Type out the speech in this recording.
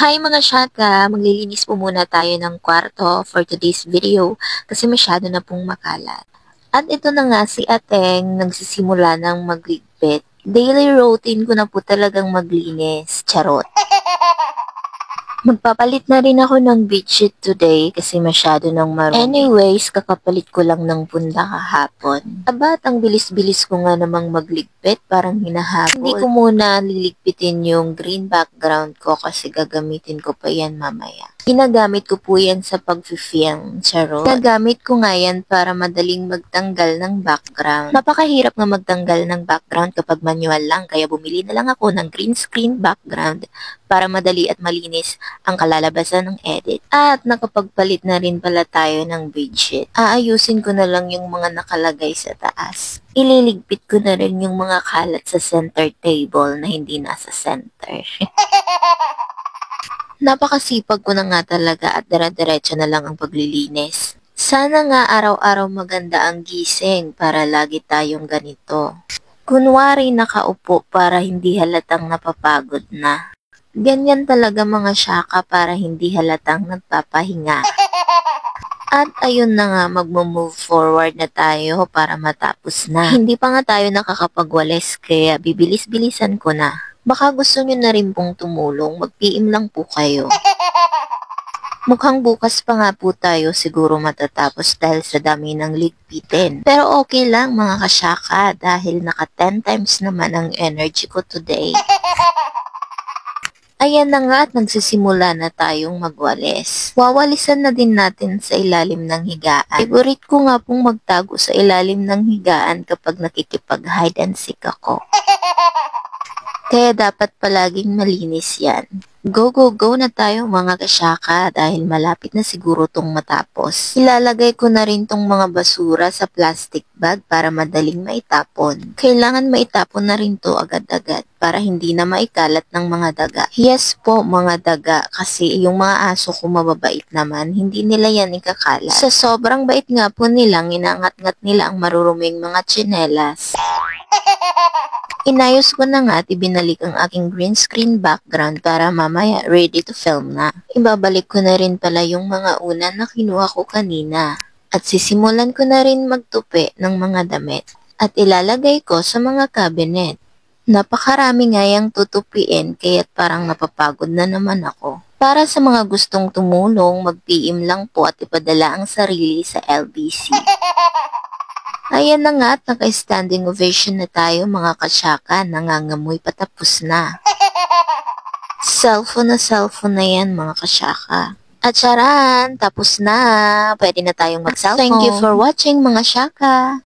Hi mga shaka! Maglilinis po muna tayo ng kwarto for today's video kasi masyado na pong makalat. At ito na nga si Ateng nagsisimula ng magligpit. Daily routine ko na po talagang maglinis. Charot! Magpapalit na rin ako ng bedsheet today kasi masyado nang marumi. Anyways, kakapalit ko lang ng punda kahapon. Abat, ang bilis-bilis ko nga namang magligpit, parang hinahabol. Hindi ko muna liligpitin yung green background ko kasi gagamitin ko pa yan mamaya. Ginagamit ko po yan sa pag-film, charot. Ginagamit ko nga yan para madaling magtanggal ng background. Napakahirap nga magtanggal ng background kapag manual lang, kaya bumili na lang ako ng green screen background para madali at malinis ang kalalabasan ng edit. At nakapagpalit na rin pala tayo ng bedsheet. Aayusin ko na lang yung mga nakalagay sa taas. Ililigpit ko na rin yung mga kalat sa center table na hindi nasa center. Napakasipag ko na nga talaga at dire-diretso na lang ang paglilinis. Sana nga araw-araw maganda ang gising para lagi tayong ganito. Kunwari nakaupo para hindi halatang napapagod na. Ganyan talaga mga syaka para hindi halatang nagpapahinga. At ayun na nga, magmo-move forward na tayo para matapos na. Hindi pa nga tayo nakakapagwalis kaya bibilis-bilisan ko na. Baka gusto nyo na rin pong tumulong, mag-PM lang po kayo. Mukhang bukas pa nga po tayo siguro matatapos dahil sa dami ng ligpitin. Pero okay lang mga kasyaka dahil naka 10 times naman ang energy ko today. Ayan na nga at nagsisimula na tayong magwalis. Wawalisan na din natin sa ilalim ng higaan. Favorite ko nga pong magtago sa ilalim ng higaan kapag nakikipag-hide and seek ako. Kaya dapat palaging malinis yan. Go, go, go na tayo mga kasyaka dahil malapit na siguro tong matapos. Ilalagay ko na rin tong mga basura sa plastic bag para madaling maitapon. Kailangan maitapon na rin to agad-agad para hindi na maikalat ng mga daga. Yes po mga daga kasi yung mga aso ko mababait naman, hindi nila yan ikakalat. Sa sobrang bait nga po nilang inangat-ngat nila ang maruruming mga tsinelas. Inayos ko na nga at ibinalik ang aking green screen background para mamaya ready to film na. Ibabalik ko na rin pala yung mga una na kinuha ko kanina. At sisimulan ko na rin magtupi ng mga damit. At ilalagay ko sa mga cabinet. Napakarami nga yung tutupiin kaya't parang napapagod na naman ako. Para sa mga gustong tumulong, mag-PM lang po at ipadala ang sarili sa LBC. Ayan na nga at naka-standing ovation na tayo mga kasyaka, nangangamoy patapos na. Cellphone na yan mga kasyaka. At charan, tapos na. Pwede na tayong mag-cellphone. Thank you for watching mga syaka.